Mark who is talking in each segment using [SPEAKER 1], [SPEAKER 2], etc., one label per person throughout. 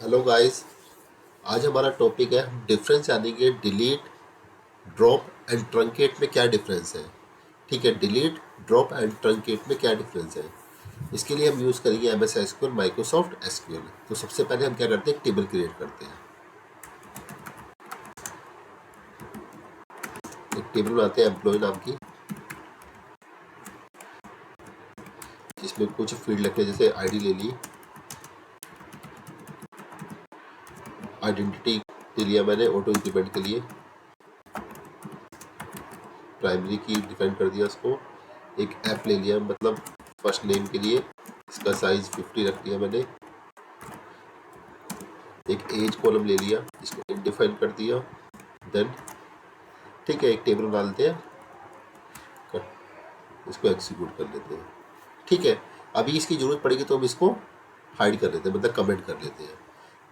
[SPEAKER 1] Hello guys. आज हमारा topic है हम डिफरेंस जानेंगे डिलीट, ड्रॉप एंड ट्रंकेट में क्या डिफरेंस है। ठीक है, डिलीट, ड्रॉप एंड ट्रंकेट में क्या डिफरेंस है। इसके लिए हम यूज़ करेंगे M S SQL, Microsoft SQL. तो सबसे पहले हम क्या करते हैं, एक टेबल क्रिएट करते हैं। एक टेबल बनाते हैं एम्प्लॉय नाम की, जिसमें कुछ फील्ड लगते हैं, जैसे आईडी ले ली, आइडेंटिटी ले लिया मैंने ऑटो इंक्रीमेंट के लिए, प्राइमरी की डिफाइन कर दिया उसको, एक ऐप ले लिया मतलब फर्स्ट नेम के लिए, इसका साइज 50 रख दिया मैंने, एक एज कॉलम ले लिया, इसको डिफाइन कर दिया। देन ठीक है, एक टेबल बना लेते हैं, इसको एग्जीक्यूट कर लेते हैं। ठीक है, अभी इसकी ज़रूरत पड़ेगी तो हम इसको हाइड कर लेते हैं, मतलब कमेंट कर लेते हैं।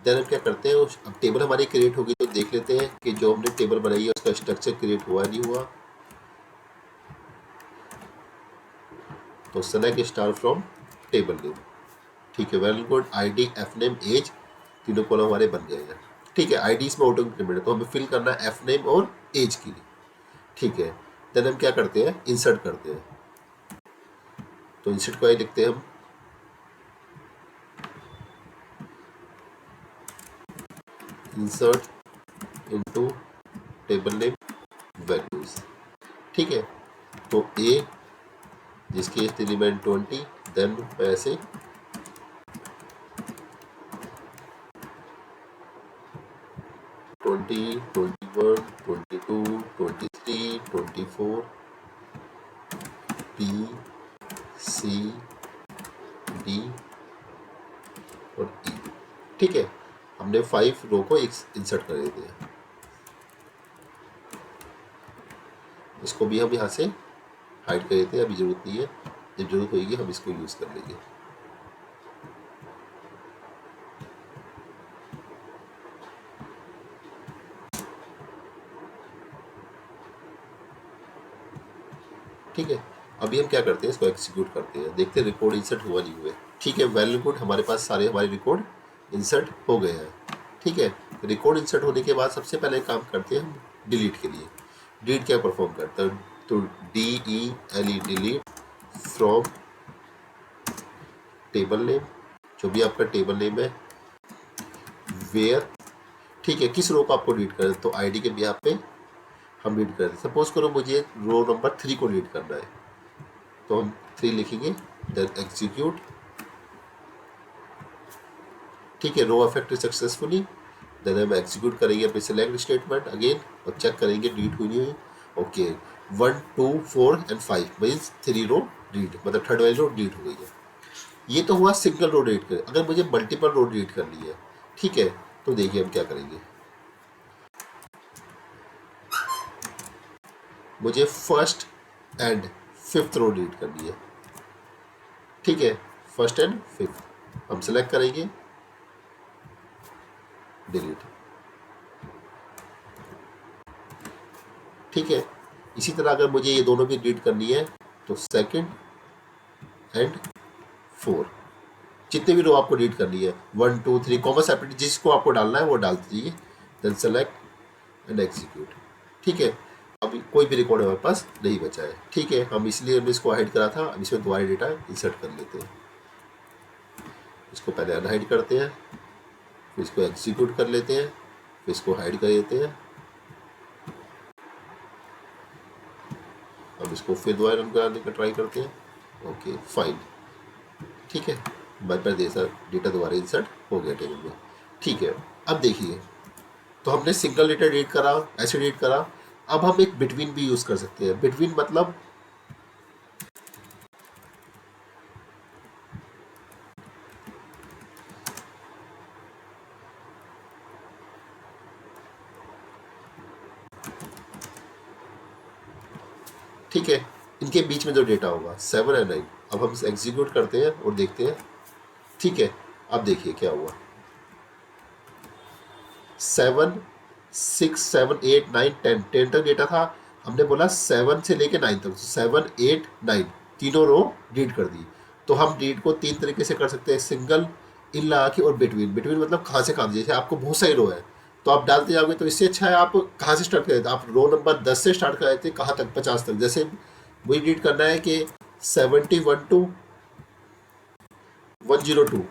[SPEAKER 1] देन हम क्या करते हैं, अब टेबल हमारी क्रिएट होगी तो देख लेते हैं कि जो हमने टेबल बनाई है उसका स्ट्रक्चर क्रिएट हुआ नहीं हुआ। तो select star from table name. ठीक है, well good. ID, F name, age, तीनों कॉलम हमारे बन गए हैं। ठीक है, आईडी इसमें ऑटो इंक्रीमेंट है तो हमें फिल करना है एफ नेम और एज के लिए। ठीक है, देन हम क्या करते हैं, इंसर्ट करते हैं। तो इंसर्ट को आई लिखते हैं हम, insert into table name values. ठीक है, तो ए जिसकी एलिमेंट 20, देन ऐसे 20, 21, 22, 23, 24, बी, सी, डी और ई। ठीक है, हमने 5 रो को इंसर्ट कर देते हैं। इसको भी हम यहाँ से हाइड कर देते हैं, अभी ज़रूरत नहीं है, जब ज़रूरत होगी हम इसको यूज़ कर लेंगे। ठीक है, अभी हम क्या करते हैं, इसको एग्जीक्यूट करते हैं, देखते हैं रिकॉर्ड इंसर्ट हुआ नहीं हुआ। ठीक है, वेल गुड, हमारे पास सारे हमारे रिकॉर्ड इंसर्ट हो गए हैं। ठीक है, रिकॉर्ड इंसर्ट होने के बाद सबसे पहले काम करते हैं हम डिलीट के लिए। डिलीट क्या परफॉर्म करता है, तो DELE delete from table name, जो भी आपका टेबल नेम है, वेयर। ठीक है, किस रो को आपको डिलीट करना है, तो आईडी के बिहाफ पे हम डिलीट करते हैं। सपोज करो मुझे रो नंबर 3 को डिलीट करना है, तो हम 3 लिखेंगे, देन एग्जीक्यूट। ठीक है, रो अफेक्टेड सक्सेसफुली। देन हम एग्जीक्यूट करेंगे अपने सेलेक्ट स्टेटमेंट अगेन और चेक करेंगे डिलीट हुई नहीं हुई। Okay, 1, 2, 4 and 5 means 3 row delete, मतलब थर्ड वाली रो डिलीट हो गई है। ये तो हुआ सिंगल रो डिलीट कर। अगर मुझे मल्टीपल रो डिलीट करनी है, ठीक है, तो देखिए हम क्या करेंगे। मुझे first and fifth row delete करनी है। ठीक है, फर्स्ट एंड फिफ्थ हम सेलेक्ट करेंगे, डिलीट। ठीक है, इसी तरह अगर मुझे ये दोनों भी डिलीट करनी है तो सेकंड एंड 4, जितने भी रो आपको डिलीट करनी है, 1, 2, 3 कॉमा सेपरेट, जिसको आपको डालना है वो डाल दीजिए, देन सेलेक्ट एंड एग्जीक्यूट। ठीक है, अभी कोई भी रिकॉर्ड हमारे पास नहीं बचा है। ठीक है, हम इसलिए हमने इसको हाइड करा था, अब इसमें दोबारा डेटा इंसर्ट कर लेते हैं। इसको पहले अनहाइड करते हैं, फिर इसको एग्जीक्यूट कर लेते हैं, फिर इसको हाइड कर देते हैं। अब इसको फिर दोबारा रन कराने का ट्राई करते हैं। Okay fine. ठीक है, हमारे पास डेटा दोबारा इंसर्ट हो गया टेबल में। ठीक है, अब देखिए, तो हमने सिंगल डेटा डिलीट करा, ऐसे डिलीट करा। अब हम एक बिटवीन भी यूज़ कर सकते हैं। बिटवीन मतलब ठीक है, इनके बीच में जो डेटा होगा 7 और 9, अब हम एग्जीक्यूट करते हैं और देखते हैं। ठीक है, अब देखिए क्या हुआ, 7, 6, 7, 8, 9, 10, 10 तक डेटा था। हमने बोला 7 से लेके 9 तक, 7, 8, 9 तीनों रो डिलीट कर दी। तो हम डिलीट को 3 तरीके से कर सकते हैं, सिंगल, इन लगा के और बिटवीन, बिटवीन मतलब कहाँ से कहाँ, जैसे आपको बहुत सारी रो है तो आप डालते जाओगे, तो इससे अच्छा है आप कहाँ से स्टार्ट करें, आप रो नंबर 10 से स्टार्ट कर देते कहाँ तक, 50 तक। जैसे वही रीड करना है कि 71 to 102,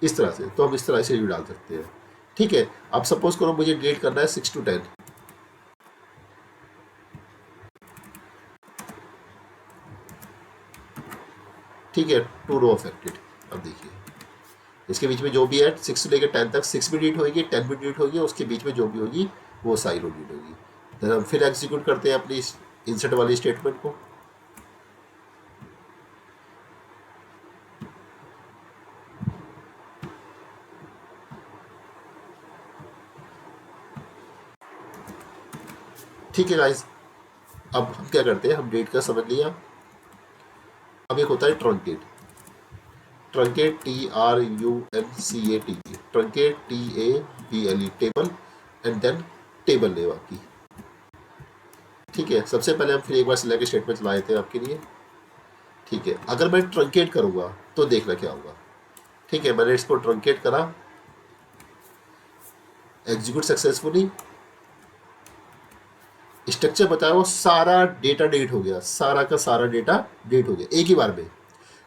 [SPEAKER 1] इस तरह से, तो हम इस तरह से भी डाल सकते हैं। ठीक है, अब सपोज करो मुझे डिलीट करना है 6 to 10, ठीक है, 2 रो अफेक्टेड। अब देखिए इसके बीच में जो भी है 6 से लेकर 10 तक, 6 भी डिलीट होगी, 10 भी डिलीट होगी, उसके बीच में जो भी होगी वो सारी रो डिलीट होगी। तो हम फिर एग्जीक्यूट करते हैं अपनी इंसर्ट वाली स्टेटमेंट को। ठीक है गाइस, अब हम क्या करते हैं, हम डेट का समझ लिया। अब एक होता है truncate, truncate TRUNCAT, truncate TABLE, table, and then table name आपकी। ठीक है, सबसे पहले हम फिर एक बार सिलेक्ट स्टेटमेंट चलाए थे आपके लिए। ठीक है, अगर मैं ट्रंकेट करूंगा तो देखना क्या होगा। ठीक है, मैंने इसको ट्रंकेट करा, एग्जीक्यूट सक्सेसफुली, स्ट्रक्चर बताया वो सारा डेटा डिलीट हो गया, सारा का सारा डेटा डिलीट हो गया एक ही बार में।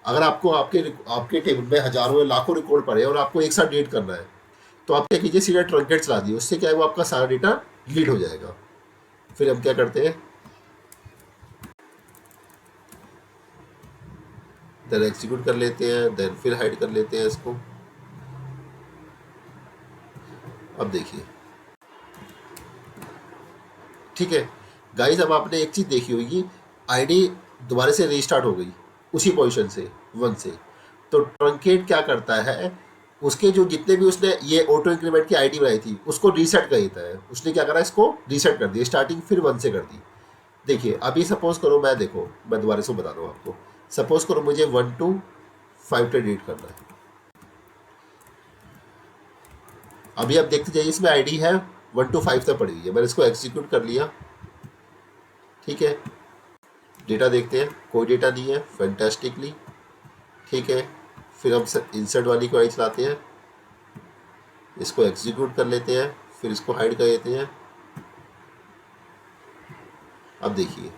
[SPEAKER 1] अगर आपको आपके आपके टेबल में हजारों या लाखों रिकॉर्ड पड़े और आपको एक साथ डिलीट करना है, तो आप क्या कीजिए, सीधा ट्रंकेट चला दिए, उससे क्या है वो आपका सारा डेटा डिलीट हो जाएगा। फिर हम क्या करते हैं, देन एग्जीक्यूट कर लेते हैं, देन फिर हाइड कर लेते हैं इसको। अब देखिए, ठीक है गाइस, अब आपने एक चीज़ देखी होगी, आईडी दोबारा से रीस्टार्ट हो गई उसी पोजीशन से 1 से। तो ट्रंकेट क्या करता है, उसके जो जितने भी उसने ये ऑटो इंक्रीमेंट की आईडी बनाई थी उसको रीसेट कर देता है। उसने क्या करा, इसको रीसेट कर दिया, स्टार्टिंग फिर 1 से कर दी। देखिए अभी सपोज करो मैं, देखो मैं दोबारा से बता रहा हूँ आपको, सपोज करो मुझे 1 to 5 तक डिलीट करना है। अभी आप देखते जाइए, इसमें आईडी है 1 to 5 तक पड़ी हुई है, मैंने इसको एग्जीक्यूट कर लिया। ठीक है, डेटा देखते हैं, कोई डेटा नहीं है, फैंटास्टिकली। ठीक है, फिर हम इंसर्ट वाली क्वेरी चलाते हैं, इसको एग्जीक्यूट कर लेते हैं, फिर इसको हाइड कर देते हैं। अब देखिए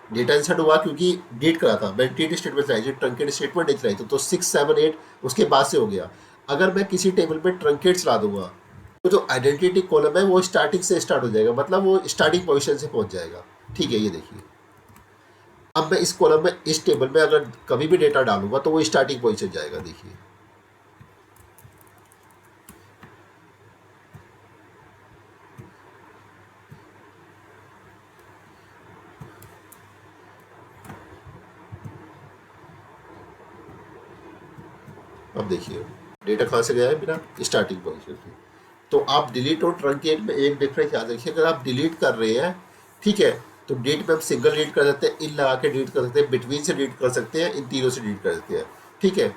[SPEAKER 1] डेटा इंसर्ट हुआ क्योंकि डेट करा था, मैं डेट स्टेटमेंट चलाई, जो ट्रंकेट स्टेटमेंट नहीं चलाई, तो 6 7 8 उसके बाद से हो गया। अगर मैं किसी टेबल पे ट्रंकेट चला दूंगा तो जो आइडेंटिटी कॉलम है वो स्टार्टिंग से स्टार्ट हो जाएगा, मतलब वो स्टार्टिंग पोजीशन से पहुंच जाएगा। ठीक है, ये देखिए अब मैं इस कॉलम में, इस टेबल में अगर कभी भी डेटा डालूंगा तो वो स्टार्टिंग पोजीशन जाएगा। देखिए अब देखिए डेटा कहाँ से गया है, मेरा स्टार्टिंग पोजीशन से। तो आप डिलीट और ट्रंकेट में एक डिफरेंस याद रखिए, अगर आप डिलीट कर रहे हैं, ठीक है, तो डिलीट में हम सिंगल डिलीट कर सकते हैं, इन लगा के डिलीट कर सकते हैं, बिटवीन से डिलीट कर सकते हैं, इन तीनों से डिलीट कर सकते हैं। ठीक है,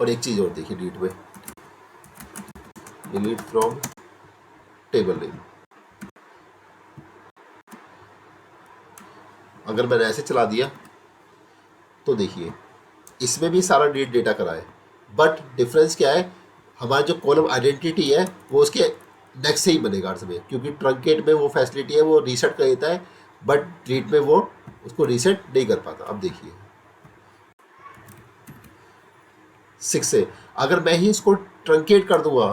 [SPEAKER 1] और एक चीज़ और देखिए डिलीट में, डिलीट फ्रॉम टेबल नेम। अगर मैंने ऐसे चला दिया तो देखिए इसमें भी सारा डिलीट डेटा करा है, बट डिफरेंस क्या है, हमारा जो कॉलम आइडेंटिटी है वो उसके नेक्स्ट से ही बनेगा अर्थ में, क्योंकि ट्रंकेट में वो फैसिलिटी है, वो रीसेट कर देता है, बट डिलीट में वो उसको रीसेट नहीं कर पाता। अब देखिए 6 से अगर मैं ही इसको ट्रंकेट कर दूंगा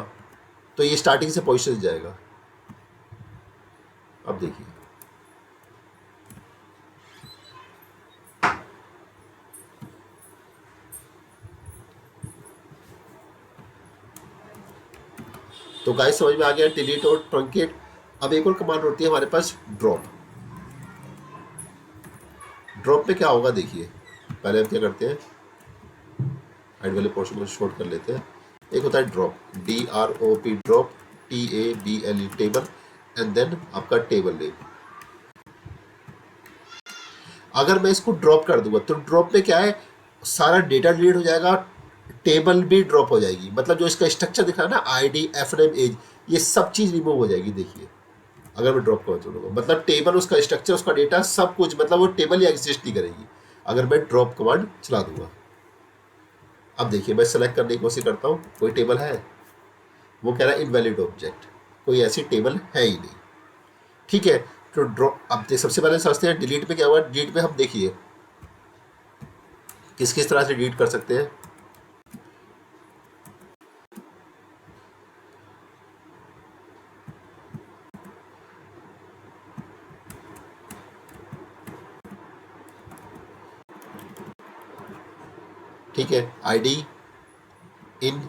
[SPEAKER 1] तो ये स्टार्टिंग से पोजीशन जाएगा। अब देखिए तो गाइस समझ में आ गया डिलीट और ट्रंकेट। अब एक और कमांड होती है हमारे पास, ड्रॉप। ड्रॉप में क्या होगा देखिए, पहले हम क्या करते हैं, हाइड वाले पोर्शन को शॉर्ट कर लेते हैं। एक होता है drop, DROP, drop, TABLE, table, and then आपका टेबल नेम। अगर मैं इसको ड्रॉप कर दूंगा तो ड्रॉप में क्या है, सारा डेटा डिलीट हो जाएगा, टेबल भी ड्रॉप हो जाएगी, मतलब जो इसका स्ट्रक्चर दिखा ना, ID, FNAME, एज, ये सब चीज़ रिमूव हो जाएगी। देखिए अगर मैं ड्रॉप कर दूंगा मतलब टेबल, उसका स्ट्रक्चर, उसका डेटा, सब कुछ, मतलब वो टेबल ही एग्जिस्ट नहीं करेगी। अगर मैं ड्रॉप कमांड चला दूंगा। अब देखिए मैं सेलेक्ट करने की कोशिश करता हूँ, कोई टेबल है, वो कह रहा है इनवैलिड ऑब्जेक्ट, कोई ऐसी टेबल है ही नहीं। ठीक है, तो ड्रॉप, अब सबसे पहले समझते हैं डिलीट में क्या हुआ। डिलीट में हम देखिए किस किस तरह से डिलीट कर सकते हैं। ठीक है, आईडी इन,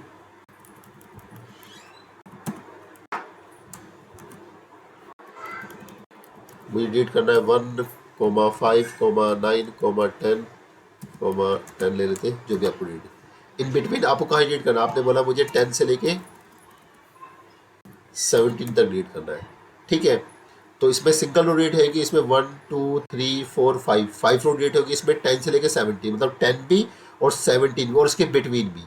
[SPEAKER 1] मुझे डिलीट करना है 1,5,9,10,10 ले लेते हैं, जो भी आपको डिलीट। इन बिटवीन आपको कहाँ डिलीट करना है, आपने बोला मुझे 10 से लेके 17 तक डिलीट करना है। ठीक है, तो इसमें सिंगल रो डिलीट होगी, इसमें 1 2 3 4 5 रो डिलीट होगी, इसमें 10 से लेके 17, मतलब 10 भी और 17 भी और उसके बिटवीन भी,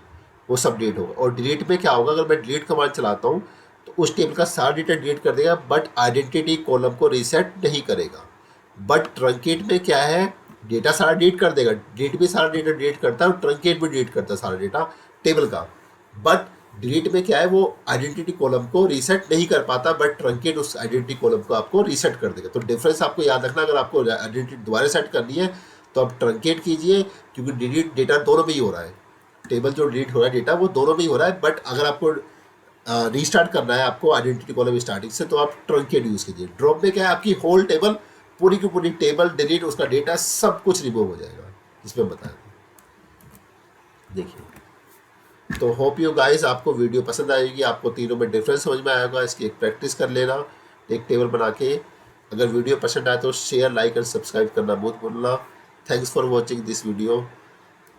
[SPEAKER 1] वो सब डिलीट होगा। और डिलीट में क्या होगा, अगर मैं डिलीट कमांड चलाता हूँ तो उस टेबल का सारा डेटा डिलीट कर देगा, बट आइडेंटिटी कॉलम को रीसेट नहीं करेगा। बट ट्रंकेट में क्या है, डेटा सारा डिलीट कर देगा, डिलीट भी सारा डेटा डिलीट करता है और ट्रंकेट भी डिलीट करता है सारा डेटा टेबल का। बट डिलीट में क्या है, वो आइडेंटिटी कॉलम को रीसेट नहीं कर पाता, बट ट्रंकेट उस आइडेंटिटी कॉलम को आपको रीसेट कर देगा। तो डिफरेंस आपको याद रखना, अगर आपको आइडेंटिटी दोबारा सेट करनी है तो आप ट्रंकेट कीजिए, क्योंकि डिलीट डेटा दोनों में ही हो रहा है, टेबल जो डिलीट हो रहा है डेटा वो दोनों में ही हो रहा है। बट अगर आपको रीस्टार्ट करना है आपको आइडेंटिटी कॉलम स्टार्टिंग से, तो आप ट्रंकेट यूज़ कीजिए। ड्रॉप में क्या है, आपकी होल टेबल, पूरी की पूरी टेबल डिलीट, उसका डेटा सब कुछ रिमूव हो जाएगा, इसमें बताया। देखिए, तो होप यू गाइस आपको वीडियो पसंद आएगी, आपको तीनों में डिफरेंस समझ में आएगा, इसकी एक प्रैक्टिस कर लेना एक टेबल बना के। अगर वीडियो पसंद आए तो शेयर, लाइक एंड सब्सक्राइब करना मत भूलना। Thanks for watching this video.